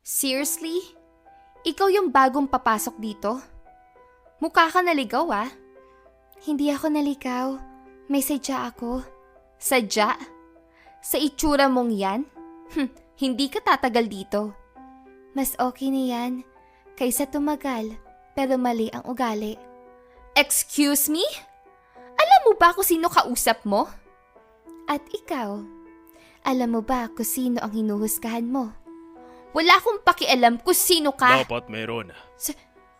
Seriously? Ikaw yung bagong papasok dito? Mukha ka naligaw ah. Hindi ako naligaw. May sadya ako. Sadya? Sa itsura mong yan? Hindi ka tatagal dito. Mas okay na yan kaysa tumagal pero mali ang ugali. Excuse me? Alam mo ba kung sino kausap mo? At ikaw, alam mo ba kung sino ang hinuhusgahan mo? Wala akong pakialam kung sino ka. Dapat meron.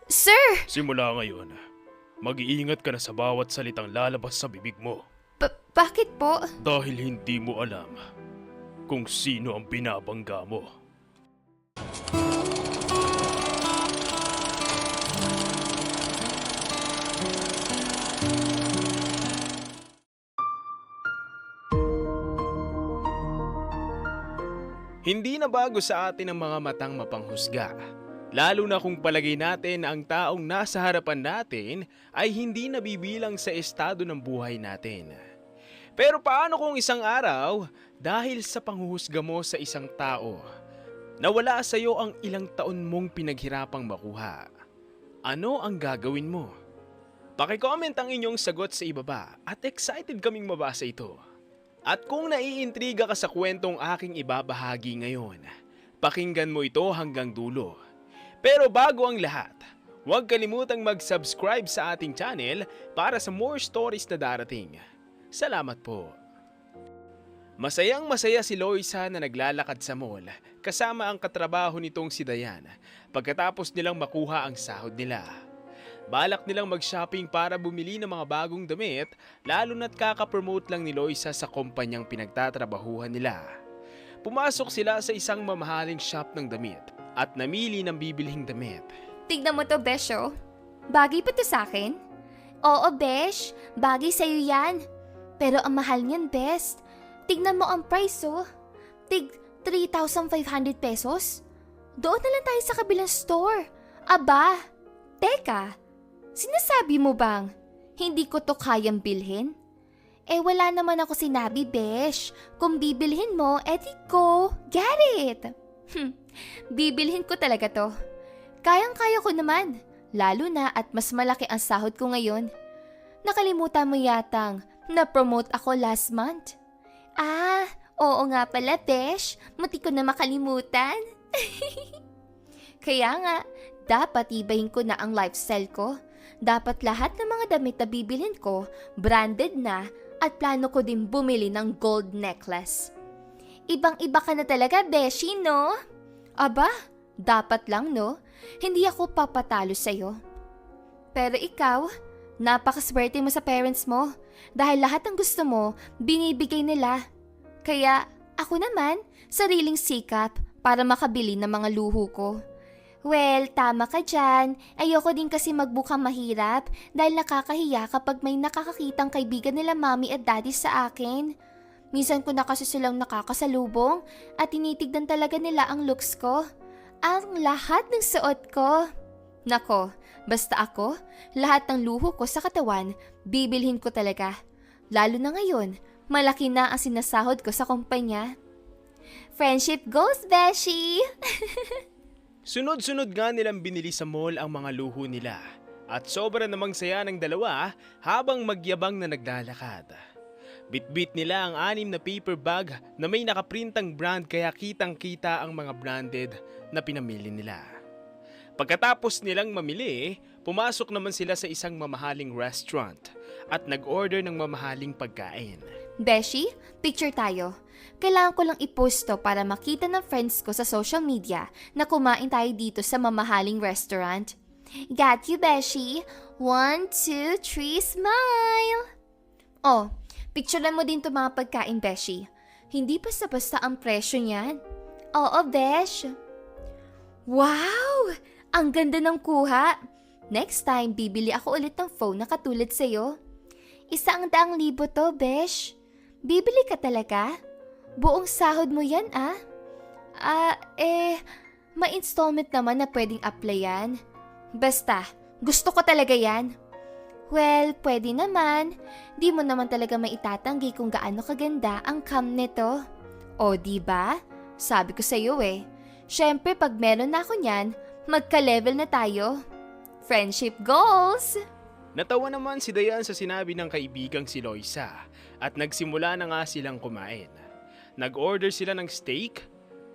Sir! Simula ngayon, mag-iingat ka na sa bawat salitang lalabas sa bibig mo. Bakit po? Dahil hindi mo alam kung sino ang binabangga mo. Hindi na bago sa atin ang mga matang mapanghusga. Lalo na kung palagay natin na ang taong nasa harapan natin ay hindi nabibilang sa estado ng buhay natin. Pero paano kung isang araw, dahil sa panghuhusga mo sa isang tao, nawala sa iyo ang ilang taon mong pinaghirapang makuha? Ano ang gagawin mo? Paki-comment ang inyong sagot sa ibaba at excited kaming mabasa ito. At kung naiintriga ka sa kwentong aking ibabahagi ngayon, pakinggan mo ito hanggang dulo. Pero bago ang lahat, huwag kalimutang mag-subscribe sa ating channel para sa more stories na darating. Salamat po. Masayang masaya si Loisa na naglalakad sa mall kasama ang katrabaho nitong si Dayan pagkatapos nilang makuha ang sahod nila. Balak nilang mag-shopping para bumili ng mga bagong damit, lalo na't kaka-promote lang ni Loisa sa kumpanyang pinagtatrabahuhan nila. Pumasok sila sa isang mamahaling shop ng damit at namili ng bibilhing damit. Tignan mo to, Besh, oh. Bagay pa to sa akin? Oo, Besh. Bagay sa'yo yan. Pero ang mahal niyan, best. Tignan mo ang price, oh. Tig 3,500 pesos? Doon na lang tayo sa kabilang store. Aba, teka. Sinasabi mo bang hindi ko to kayang bilhin? Eh wala naman ako sinabi, Besh. Kung bibilhin mo, edi go. Get it! Bibilhin ko talaga to. Kayang-kaya ko naman. Lalo na at mas malaki ang sahod ko ngayon. Nakalimutan mo yatang na-promote ako last month. Ah, oo nga pala, Besh. Muti ko na makalimutan. Kaya nga, dapat ibahin ko na ang lifestyle ko. Dapat lahat ng mga damit na bibilhin ko, branded na, at plano ko din bumili ng gold necklace. Ibang-iba ka na talaga, Beshi, no? Aba, dapat lang, no? Hindi ako papatalo sa'yo. Pero ikaw, napakaswerte mo sa parents mo. Dahil lahat ng gusto mo, binibigay nila. Kaya, ako naman, sariling sikap para makabili ng mga luho ko. Well, tama ka dyan. Ayoko din kasi magbukang mahirap dahil nakakahiya kapag may nakakakitang kaibigan nila mami at daddy sa akin. Minsan ko na kasi silang nakakasalubong at tinitignan talaga nila ang looks ko. Ang lahat ng suot ko. Nako, basta ako, lahat ng luho ko sa katawan, bibilhin ko talaga. Lalo na ngayon, malaki na ang sinasahod ko sa kumpanya. Friendship goals, Beshi! Sunod-sunod nga nilang binili sa mall ang mga luho nila at sobra namang saya ng dalawa habang magyabang na naglalakad. Bitbit nila ang 6 na paper bag na may nakaprintang brand kaya kitang-kita ang mga branded na pinamili nila. Pagkatapos nilang mamili, pumasok naman sila sa isang mamahaling restaurant at nag-order ng mamahaling pagkain. Beshi, picture tayo. Kailangan ko lang i-post to para makita ng friends ko sa social media na kumain tayo dito sa mamahaling restaurant. Got you, Beshi. 1, 2, 3, smile! Oh, picturean mo din to mga pagkain, Beshi. Hindi basta-basta ang presyo niyan. Oo, Besh. Wow! Ang ganda ng kuha. Next time, bibili ako ulit ng phone na katulad sa'yo. 100,000 to, Besh. Bibili ka talaga? Buong sahod mo yan, ah? May installment naman na pwedeng applyan. Basta, gusto ko talaga yan. Well, pwede naman. Di mo naman talaga maitatanggi kung gaano kaganda ang cam nito. O, di ba? Sabi ko sa'yo eh. Syempre pag meron na ako niyan, magka-level na tayo. Friendship goals! Natawa naman si Dayan sa sinabi ng kaibigang si Loisa at nagsimula na nga silang kumain. Nag-order sila ng steak,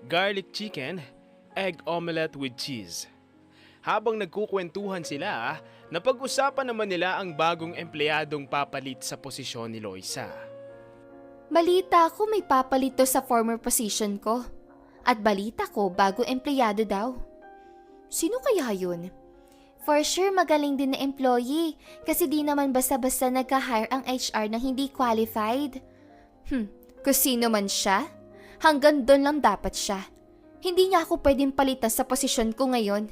garlic chicken, egg omelette with cheese. Habang nagkukwentuhan sila, napag-usapan naman nila ang bagong empleyadong papalit sa posisyon ni Loisa. Balita ko may papalito sa former position ko. At balita ko bago empleyado daw. Sino kaya yun? For sure magaling din na employee kasi di naman basta-basta nagka-hire ang HR na hindi qualified. Kung sino man siya, hanggang doon lang dapat siya. Hindi niya ako pwedeng palitan sa posisyon ko ngayon.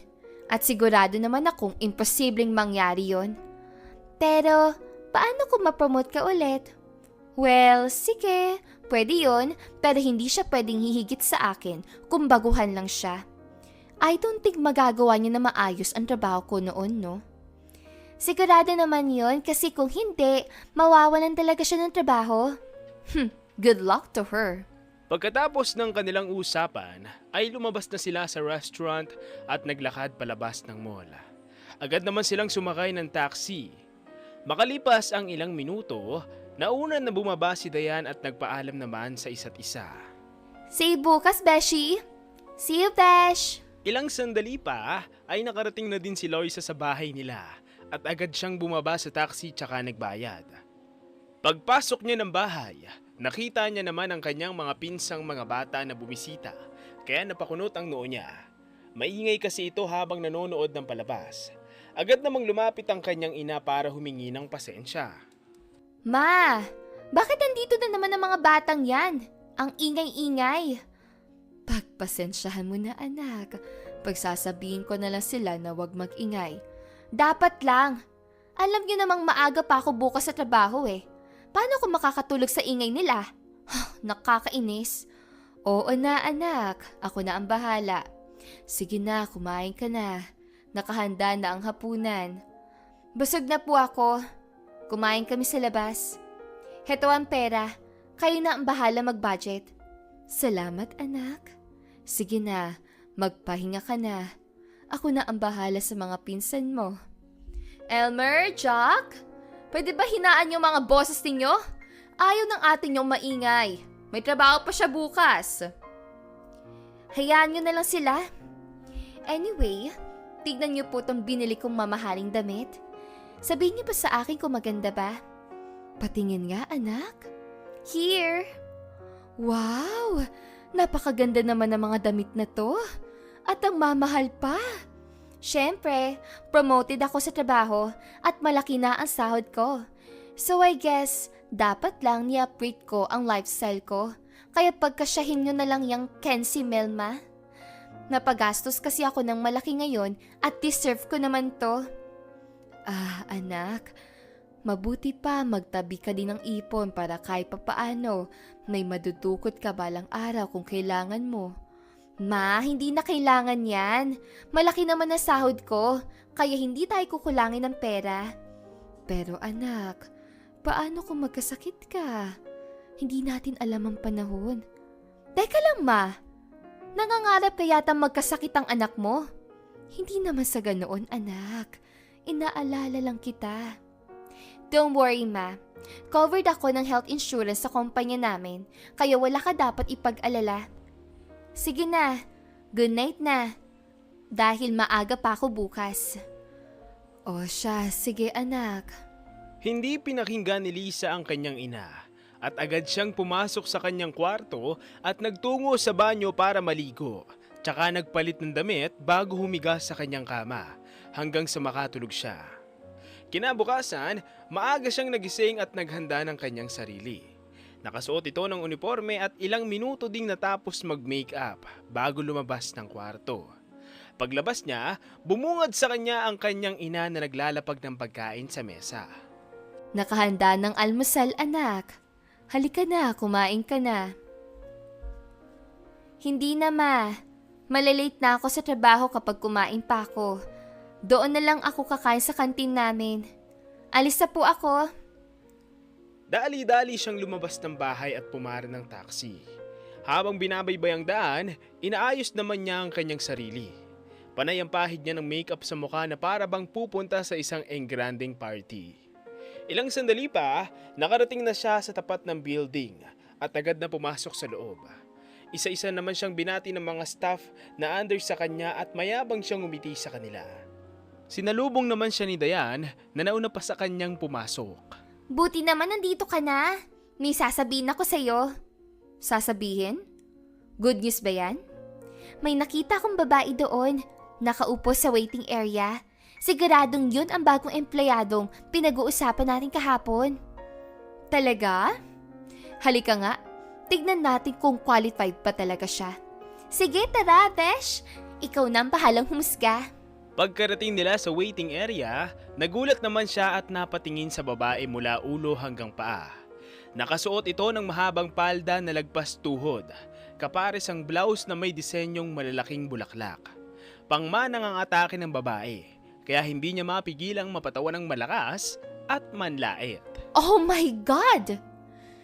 At sigurado naman akong imposibleng mangyari yon. Pero, paano kung ma-promote ka ulit? Well, sige, pwede yon, pero hindi siya pwedeng hihigit sa akin kung baguhan lang siya. I don't think magagawa niya na maayos ang trabaho ko noon, no? Sigurado naman yon kasi kung hindi, mawawalan talaga siya ng trabaho. Good luck to her. Pagkatapos ng kanilang usapan, ay lumabas na sila sa restaurant at naglakad palabas ng mall. Agad naman silang sumakay ng taxi. Makalipas ang ilang minuto, nauna na bumaba si Dayan at nagpaalam naman sa isa't isa. See you bukas, Beshi! See you, Besh! Ilang sandali pa ay nakarating na din si Loisa sa bahay nila at agad siyang bumaba sa taxi tsaka nagbayad. Pagpasok niya ng bahay, nakita niya naman ang kanyang mga pinsang mga bata na bumisita kaya napakunot ang noo niya. Maingay kasi ito habang nanonood ng palabas. Agad namang lumapit ang kanyang ina para humingi ng pasensya. Ma, bakit nandito na naman ang mga batang yan? Ang ingay-ingay. Pagpasensyahan mo na anak. Pagsasabihin ko na lang sila na huwag mag-ingay. Dapat lang. Alam niyo namang maaga pa ako bukas sa trabaho eh. Paano ako makakatulog sa ingay nila? Nakakainis. Oo na anak, ako na ang bahala. Sige na, kumain ka na. Nakahanda na ang hapunan. Busog na po ako. Kumain kami sa labas. Heto ang pera. Kayo na ang bahala mag-budget. Salamat anak. Sige na, magpahinga ka na. Ako na ang bahala sa mga pinsan mo. Elmer, Jack, pwede ba hinaan yung mga boses ninyo? Ayaw ng atin yung maingay. May trabaho pa siya bukas. Hayaan nyo na lang sila. Anyway, tignan nyo po tong binili kong mamahaling damit. Sabihin niyo ba sa akin kung maganda ba? Patingin nga, anak. Here. Wow! Napakaganda naman ng mga damit na to. At ang mamahal pa. Siyempre, promoted ako sa trabaho at malaki na ang sahod ko. So I guess, dapat lang ni-upgrade ko ang lifestyle ko. Kaya pagkasyahin nyo na lang yung Kenzie Melma. Napagastos kasi ako ng malaki ngayon at deserve ko naman to. Ah, anak, mabuti pa magtabi ka din ng ipon para kahit papaano may madudukot ka balang araw kung kailangan mo. Ma, hindi na kailangan yan. Malaki naman ang sahod ko, kaya hindi tayo kukulangin ng pera. Pero anak, paano kung magkasakit ka? Hindi natin alam ang panahon. Teka lang ma, nangangarap ka yata magkasakit ang anak mo? Hindi naman sa ganoon anak, inaalala lang kita. Don't worry ma, covered ako ng health insurance sa kumpanya namin, kaya wala ka dapat ipag-alala. Sige na, good night na. Dahil maaga pa ako bukas. O siya, sige anak. Hindi pinakinggan ni Lisa ang kanyang ina at agad siyang pumasok sa kanyang kwarto at nagtungo sa banyo para maligo. Tsaka nagpalit ng damit bago humiga sa kanyang kama hanggang sa makatulog siya. Kinabukasan, maaga siyang nagising at naghanda ng kanyang sarili. Nakasuot ito ng uniforme at ilang minuto ding natapos mag-makeup bago lumabas ng kwarto. Paglabas niya, bumungad sa kanya ang kanyang ina na naglalapag ng pagkain sa mesa. Nakahanda ng almusal anak. Halika na, kumain ka na. Hindi na ma. Malalate na ako sa trabaho kapag kumain pa ako. Doon na lang ako kakain sa kantin namin. Alis na po ako. Dali-dali siyang lumabas ng bahay at pumara ng taxi. Habang binabaybay ang daan, inaayos naman niya ang kanyang sarili. Panay ang pahid niya ng makeup sa mukha na para bang pupunta sa isang engranding party. Ilang sandali pa, nakarating na siya sa tapat ng building at agad na pumasok sa loob. Isa-isa naman siyang binati ng mga staff na under sa kanya at mayabang siyang umiti sa kanila. Sinalubong naman siya ni Dayan na nauna pa sa kanyang pumasok. Buti naman nandito ka na. May sasabihin ako sa'yo. Sasabihin? Good news ba yan? May nakita akong babae doon, nakaupo sa waiting area. Siguradong yun ang bagong empleyadong pinag-uusapan natin kahapon. Talaga? Halika nga, tignan natin kung qualified pa talaga siya. Sige, tara, Besh. Ikaw na ang bahalang humusga. Pagkarating nila sa waiting area, nagulat naman siya at napatingin sa babae mula ulo hanggang paa. Nakasuot ito ng mahabang palda na lagpas tuhod, kapares ang blouse na may disenyong malalaking bulaklak. Pangmanang ang atake ng babae, kaya hindi niya mapigilang mapatawa ng malakas at manlait. Oh my God!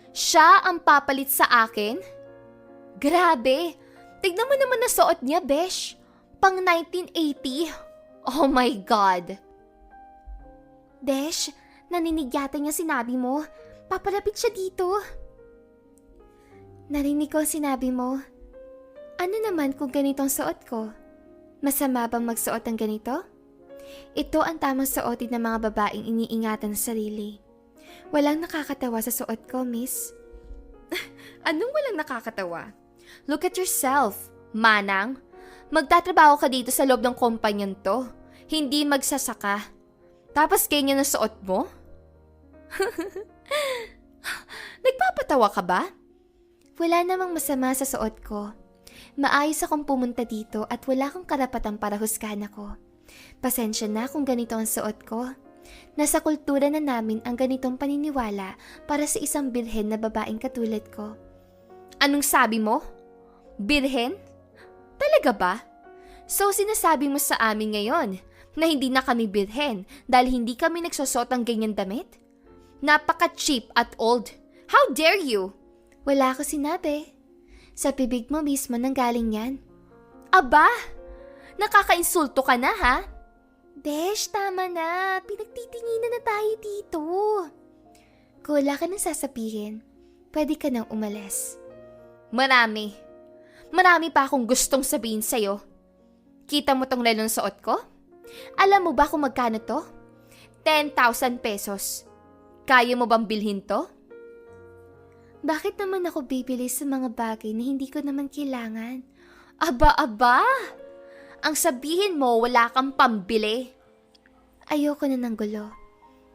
Siya ang papalit sa akin? Grabe! Tignan mo naman na suot niya, Besh. Pang 1980. Oh my God! Besh, naninig yata niya sinabi mo. Papalapit siya dito. Narinig ko sinabi mo. Ano naman kung ganitong suot ko? Masama bang magsuot ng ganito? Ito ang tamang suotin ng mga babaeng iniingatan sa sarili. Walang nakakatawa sa suot ko, miss. Anong walang nakakatawa? Look at yourself, Manang. Magtatrabaho ka dito sa loob ng kumpanyan to. Hindi magsasaka. Tapos ganyan na suot mo? Nagpapatawa ka ba? Wala namang masama sa suot ko. Maayos akong pumunta dito at wala akong karapatan para husgahan ako. Pasensya na kung ganito ang suot ko. Nasa kultura na namin ang ganitong paniniwala para sa isang birhen na babaeng katulad ko. Anong sabi mo? Birhen? Talaga ba? So sinasabi mo sa amin ngayon na hindi na kami birhen dahil hindi kami nagsusot ng ganyan damit? Napaka-cheap at old. How dare you? Wala ako sinabi. Sa bibig mo mismo nanggaling yan. Aba! Nakakainsulto ka na ha? Besh, tama na. Pinagtitinginan na tayo dito. Kung wala ka nang sasabihin, pwede ka nang umalis. Marami. Marami pa akong gustong sabihin sa'yo. Kita mo tong relong suot ko? Alam mo ba kung magkano to? 10,000 pesos. Kaya mo bang bilhin to? Bakit naman ako bibili sa mga bagay na hindi ko naman kailangan? Aba! Ang sabihin mo wala kang pambili. Ayoko na ng gulo.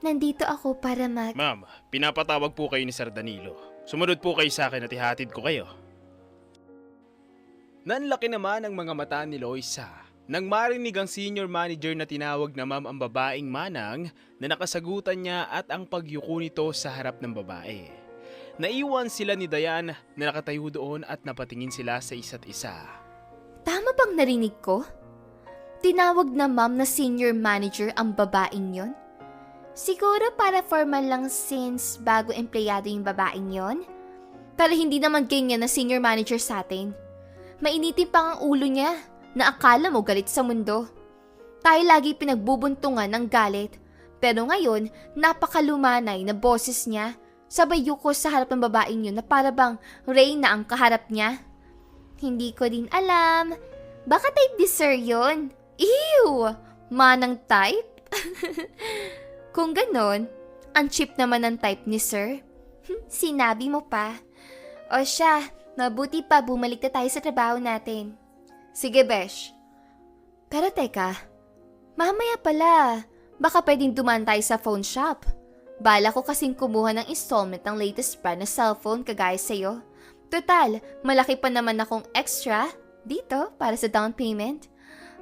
Nandito ako para Ma'am, pinapatawag po kayo ni Sir Danilo. Sumunod po kayo sa akin at ihatid ko kayo. Nanlaki naman ang mga mata ni Loisa nang marinig ang senior manager na tinawag na ma'am ang babaeng Manang na nakasagutan niya at ang pagyuko nito sa harap ng babae. Naiwan sila ni Dayan na nakatayo doon at napatingin sila sa isa't isa. Tama bang narinig ko? Tinawag na ma'am na senior manager ang babaeng yon? Siguro para formal lang since bago empleyado yung babaeng yon? Pero hindi naman ganyan na senior manager sa atin. Mainitin pa ang ulo niya na akala mo galit sa mundo. Tayo lagi pinagbubuntungan ng galit. Pero ngayon, napakalumanay na boses niya. Sabay yuko sa harap ng babaeng yun na para bang Reyna ang kaharap niya. Hindi ko din alam. Baka type ni Sir yun. Ew! Manang type? Kung ganon, ang cheap naman ang type ni Sir. Sinabi mo pa. O siya, mabuti pa bumalik na tayo sa trabaho natin. Sige, Besh. Pero teka, mamaya pala, baka pwedeng dumaan tayo sa phone shop. Bala ko kasing kumuha ng installment ng latest brand na cellphone kagaya sa'yo. Total, malaki pa naman akong extra dito para sa down payment.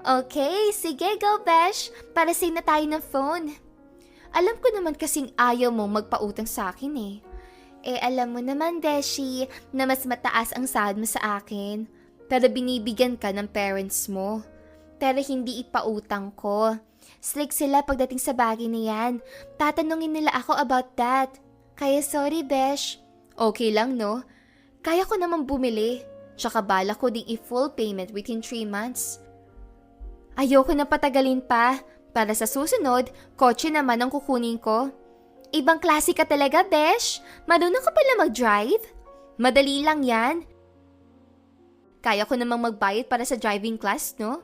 Okay, sige go Besh, para sa'yo na tayo ng phone. Alam ko naman kasing ayaw mong magpautang sa akin eh. Alam mo naman, Beshi, na mas mataas ang sahod mo sa akin. Pero binibigyan ka ng parents mo. Pero hindi ipautang ko. Slick sila pagdating sa bagay na yan. Tatanungin nila ako about that. Kaya sorry, Besh. Okay lang, no? Kaya ko naman bumili. Tsaka bala ko ding i-full payment within 3 months. Ayoko na patagalin pa. Para sa susunod, kotse naman ang kukunin ko. Ibang klase ka talaga, Besh. Marunong ka pala mag-drive? Madali lang yan. Kaya ko namang magbayad para sa driving class, no?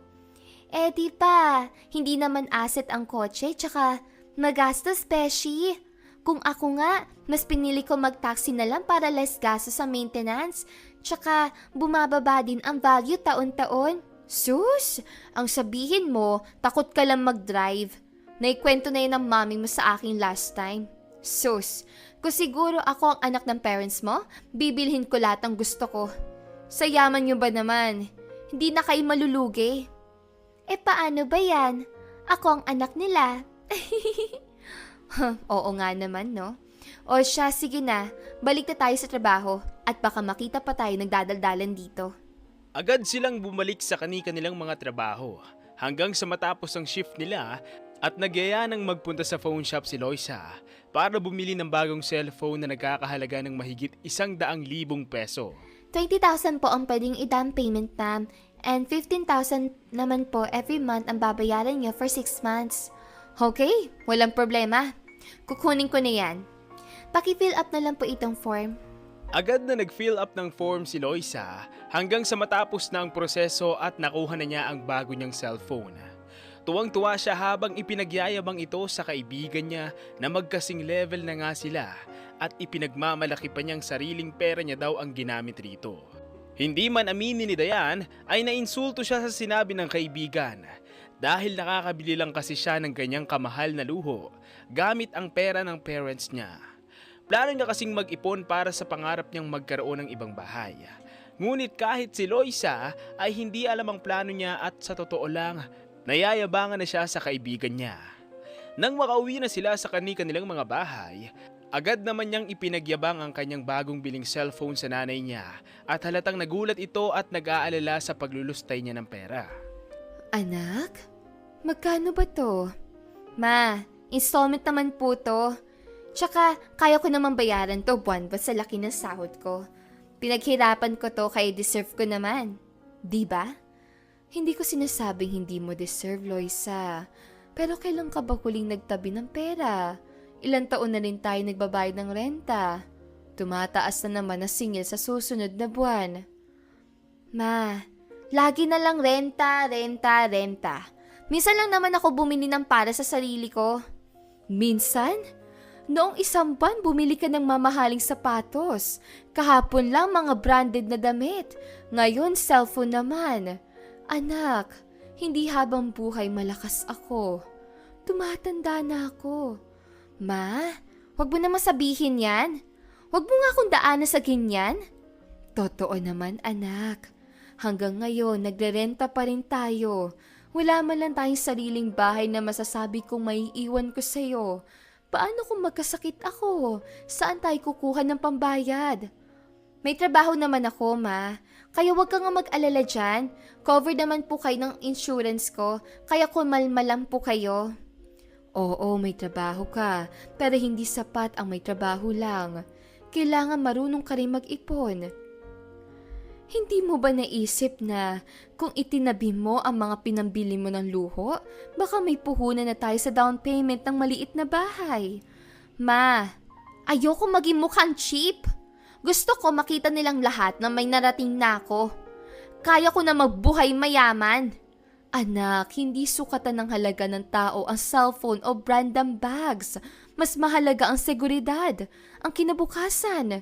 Eh di pa, hindi naman asset ang kotse, tsaka magastos, Beshi. Kung ako nga, mas pinili ko mag-taxi na lang para less gastos sa maintenance. Tsaka bumababa din ang value taon-taon. Sus, ang sabihin mo, takot ka lang mag-drive. Naikwento na yun ng mami mo sa akin last time. Sus, kung siguro ako ang anak ng parents mo, bibilhin ko lahat ng gusto ko. Sa yaman nyo ba naman? Hindi na kayo malulugi. Eh paano ba yan? Ako ang anak nila. Oo nga naman, no? O siya, sige na. Balik na tayo sa trabaho at baka makita pa tayo nagdadaldalan dito. Agad silang bumalik sa kani-kanilang mga trabaho hanggang sa matapos ang shift nila at nagyaya ng magpunta sa phone shop si Loisa para bumili ng bagong cellphone na nagkakahalaga ng mahigit 100,000 peso. 20,000 po ang pwedeng i-down payment, ma'am. And 15,000 naman po every month ang babayaran niyo for 6 months. Okay, walang problema. Kukunin ko na yan. Paki-fill up na lang po itong form. Agad na nag-fill up ng form si Loisa hanggang sa matapos na ang proseso at nakuha na niya ang bago niyang cellphone. Tuwang-tuwa siya habang ipinagyayabang ito sa kaibigan niya na magkasing level na nga sila at ipinagmamalaki pa niyang sariling pera niya daw ang ginamit rito. Hindi man aminin ni Dayan ay nainsulto siya sa sinabi ng kaibigan dahil nakakabili lang kasi siya ng ganyang kamahal na luho gamit ang pera ng parents niya. Plano niya kasing mag-ipon para sa pangarap niyang magkaroon ng ibang bahay. Ngunit kahit si Loisa ay hindi alam ang plano niya at sa totoo lang, nayayabangan na siya sa kaibigan niya. Nang makauwi na sila sa kanilang mga bahay, agad naman niyang ipinagyabang ang kanyang bagong biling cellphone sa nanay niya at halatang nagulat ito at nag-aalala sa paglulustay niya ng pera. Anak? Magkano ba to? Ma, installment naman po to. Tsaka, kaya ko naman bayaran to buwan-buwan sa laki ng sahod ko. Pinaghirapan ko to kaya deserve ko naman. Di ba? Hindi ko sinasabing hindi mo deserve, Loisa. Pero kailan ka ba huling nagtabi ng pera? Ilang taon na rin tayo nagbabayad ng renta. Tumataas na naman ang singil sa susunod na buwan. Ma, lagi na lang renta. Minsan lang naman ako bumili ng para sa sarili ko. Minsan? Noong isang buwan, bumili ka ng mamahaling sapatos. Kahapon lang mga branded na damit. Ngayon, cellphone naman. Anak, hindi habang buhay malakas ako. Tumatanda na ako. Ma, wag mo naman sabihin yan. Wag mo nga akong daanan sa ganyan. Totoo naman, anak. Hanggang ngayon, nagrerenta pa rin tayo. Wala man lang tayong sariling bahay na masasabi kong maiiwan ko sa'yo. Paano kung magkasakit ako? Saan tayo kukuha ng pambayad? May trabaho naman ako, ma. Kaya wag ka nga mag-alala dyan. Covered naman po kayo ng insurance ko. Kaya kumalmalang po kayo. Oo, may trabaho ka. Pero hindi sapat ang may trabaho lang. Kailangan marunong ka rin mag-ipon. Hindi mo ba naisip na kung itinabi mo ang mga pinambili mo ng luho, baka may puhunan na tayo sa down payment ng maliit na bahay? Ma, ayoko maging mukhang cheap. Gusto ko makita nilang lahat na may narating na ako. Kaya ko na magbuhay mayaman. Anak, hindi sukatan ng halaga ng tao ang cellphone o branded bags. Mas mahalaga ang seguridad, ang kinabukasan.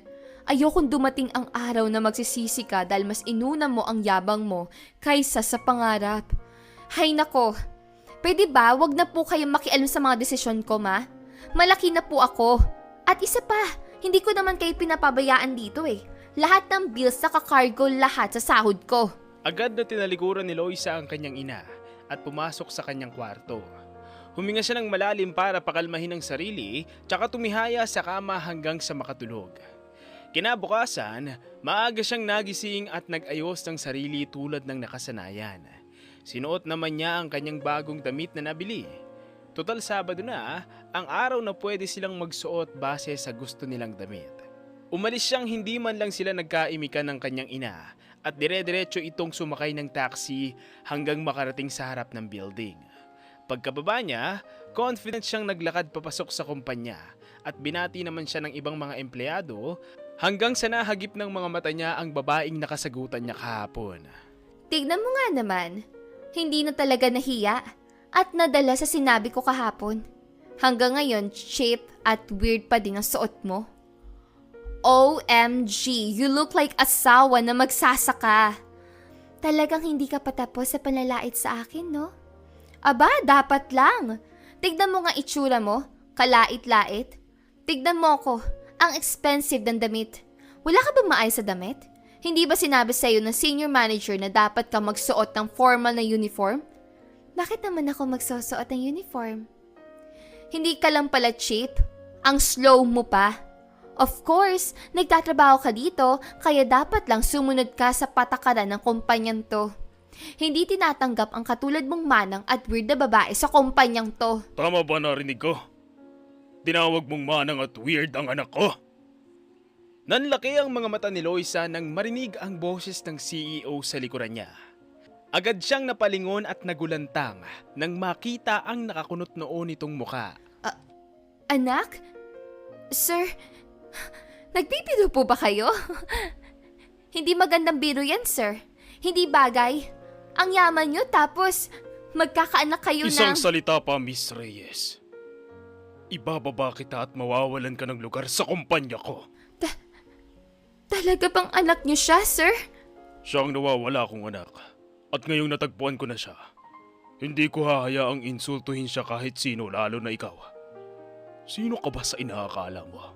Ayokong dumating ang araw na magsisisi ka dahil mas inuna mo ang yabang mo kaysa sa pangarap. Hay nako, pwede ba wag na po kayong makialam sa mga desisyon ko, ma? Malaki na po ako. At isa pa, hindi ko naman kayo pinapabayaan dito eh. Lahat ng bills nakakargo lahat sa sahod ko. Agad na tinalikuran ni Loisa ang kanyang ina at pumasok sa kanyang kwarto. Huminga siya ng malalim para pakalmahin ang sarili tsaka tumihaya sa kama hanggang sa makatulog. Kinabukasan, maaga siyang nagising at nag-ayos ng sarili tulad ng nakasanayan. Sinuot naman niya ang kanyang bagong damit na nabili. Total Sabado na, ang araw na pwede silang magsuot base sa gusto nilang damit. Umalis siyang hindi man lang sila nagkaimikan ng kanyang ina at dire-diretso itong sumakay ng taxi hanggang makarating sa harap ng building. Pagkababa niya, confident siyang naglakad papasok sa kumpanya at binati naman siya ng ibang mga empleyado hanggang sa nahagip ng mga mata niya ang babaeng nakasagutan niya kahapon. Tignan mo nga naman, hindi na talaga nahiya at nadala sa sinabi ko kahapon. Hanggang ngayon, cheap at weird pa din ang suot mo. OMG, you look like asawa na magsasaka. Talagang hindi ka patapos sa panlalait sa akin, no? Aba, dapat lang. Tignan mo nga itsura mo, kalait-lait. Tignan mo ako, ang expensive ng damit. Wala ka bang maayos sa damit? Hindi ba sinabi sa'yo ng senior manager na dapat ka magsuot ng formal na uniform? Bakit naman ako magsusuot ng uniform? Hindi ka lang pala cheap, ang slow mo pa. Of course, nagtatrabaho ka dito, kaya dapat lang sumunod ka sa patakaran ng kumpanyang to. Hindi tinatanggap ang katulad mong manang at weird na babae sa kumpanyang to. Tama ba narinig ko? Tinawag mong manang at weird ang anak ko? Nanlaki ang mga mata ni Loisa nang marinig ang boses ng CEO sa likuran niya. Agad siyang napalingon at nagulantang nang makita ang nakakunot noon nitong muka. Anak? Sir, nagpipiro po ba kayo? Hindi magandang biro yan, sir. Hindi bagay. Ang yaman nyo tapos magkakaanak kayo Isang ng... salita pa, Miss Reyes. Ibababa kita at mawawalan ka ng lugar sa kumpanya ko. Talaga bang anak nyo siya, sir? Siyang nawawala kong anak. At ngayong natagpuan ko na siya. Hindi ko hahayaang insultuhin siya kahit sino, lalo na ikaw. Sino ka ba sa inaakala mo?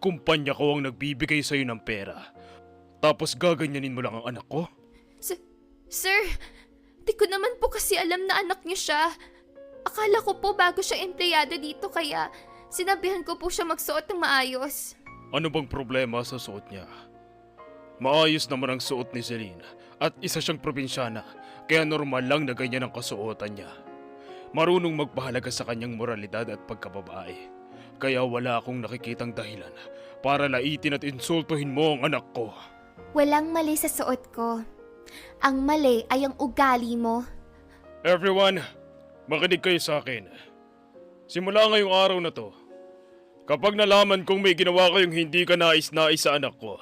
Kumpanya ko ang nagbibigay sa'yo ng pera. Tapos gaganyanin mo lang ang anak ko? Sir, di ko naman po kasi alam na anak niyo siya. Akala ko po bago siya empleyado dito kaya sinabihan ko po siya magsuot ng maayos. Ano bang problema sa suot niya? Maayos naman ang suot ni Celine at isa siyang probinsyana kaya normal lang na ganyan ang kasuotan niya. Marunong magpahalaga sa kanyang moralidad at pagkababae. Kaya wala akong nakikitang dahilan para laitin at insultuhin mo ang anak ko. Walang mali sa suot ko. Ang mali ay ang ugali mo. Everyone, makinig kayo sa akin. Simula ngayong araw na to, kapag nalaman kong may ginawa kayong hindi ka nais-nais sa anak ko,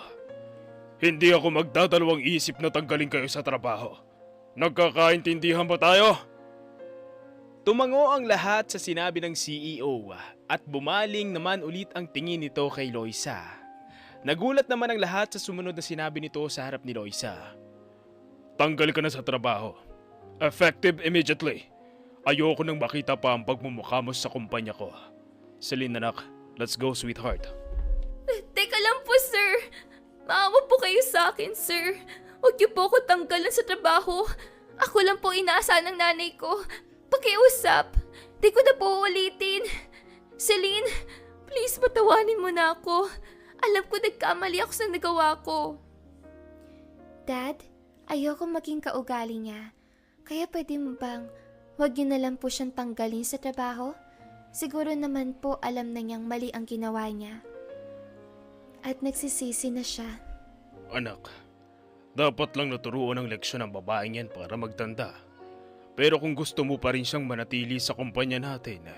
hindi ako magdadalawang isip na tanggalin kayo sa trabaho. Nagkakaintindihan ba tayo? Tumango ang lahat sa sinabi ng CEO at bumaling naman ulit ang tingin nito kay Loisa. Nagulat naman ang lahat sa sumunod na sinabi nito sa harap ni Loisa. Tanggal ka na sa trabaho. Effective immediately. Ayoko nang makita pa ang pagmumukha mo sa kumpanya ko. Celine anak, let's go sweetheart. Teka lang po, sir. Maawa po kayo sa akin, sir. Huwag niyo po ako tanggalan sa trabaho. Ako lang po inaasahan ng nanay ko. Pakiusap. Di ko na po ulitin. Celine, please patawanin mo na ako. Alam ko nagkamali ako sa nagawa ko. Dad, ayoko maging kaugali niya. Kaya pwede mo bang huwag niyo na lang po siyang tanggalin sa trabaho? Siguro naman po alam na niyang mali ang ginawa niya. At nagsisisi na siya. Anak, dapat lang naturuan ng leksyon ng babaeng yan para magtanda. Pero kung gusto mo pa rin siyang manatili sa kumpanya natin,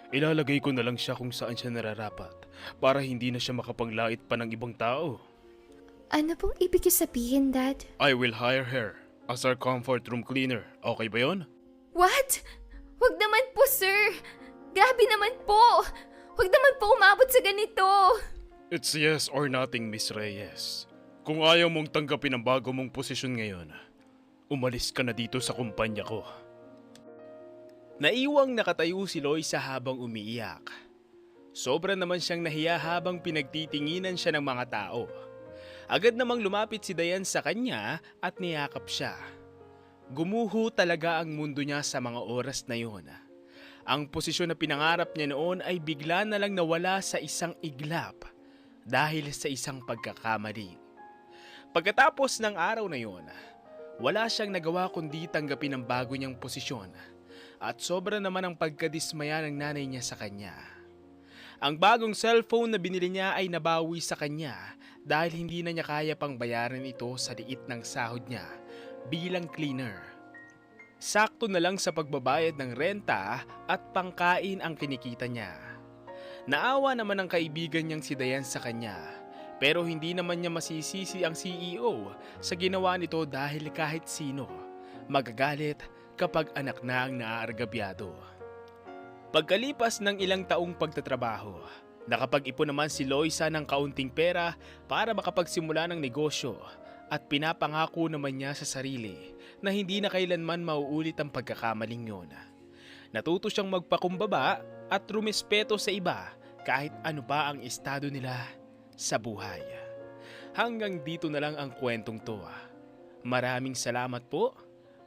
ilalagay ko na lang siya kung saan siya nararapat para hindi na siya makapaglait pa ng ibang tao. Ano pong ibig niyo sabihin, Dad? I will hire her as our comfort room cleaner. Okay ba yon? What? Huwag naman po, sir. Grabe naman po. Huwag naman po umabot sa ganito. It's yes or nothing, Miss Reyes. Kung ayaw mong tanggapin ang bago mong posisyon ngayon, umalis ka na dito sa kumpanya ko. Naiwang nakatayo si Loisa habang umiiyak. Sobra naman siyang nahiya habang pinagtitinginan siya ng mga tao. Agad namang lumapit si Dayan sa kanya at niyakap siya. Gumuho talaga ang mundo niya sa mga oras na yun. Ang posisyon na pinangarap niya noon ay bigla na lang nawala sa isang iglap dahil sa isang pagkakamali. Pagkatapos ng araw na yun, wala siyang nagawa kundi tanggapin ang bago niyang posisyon at sobra naman ang pagkadismaya ng nanay niya sa kanya. Ang bagong cellphone na binili niya ay nabawi sa kanya dahil hindi na niya kaya pang bayaran ito sa liit ng sahod niya bilang cleaner. Sakto na lang sa pagbabayad ng renta at pangkain ang kinikita niya. Naawa naman ang kaibigan niyang si Dayan sa kanya, pero hindi naman niya masisisi ang CEO sa ginawa nito dahil kahit sino magagalit kapag anak na ang naaargabyado. Pagkalipas ng ilang taong pagtatrabaho, nakapag-ipon naman si Loisa ng kaunting pera para makapagsimula ng negosyo at pinapangako naman niya sa sarili na hindi na kailanman mauulit ang pagkakamaling yon. Natuto siyang magpakumbaba at rumispeto sa iba kahit ano pa ang estado nila sa buhay. Hanggang dito na lang ang kwentong to. Maraming salamat po,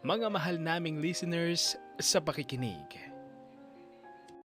mga mahal naming listeners, sa pakikinig.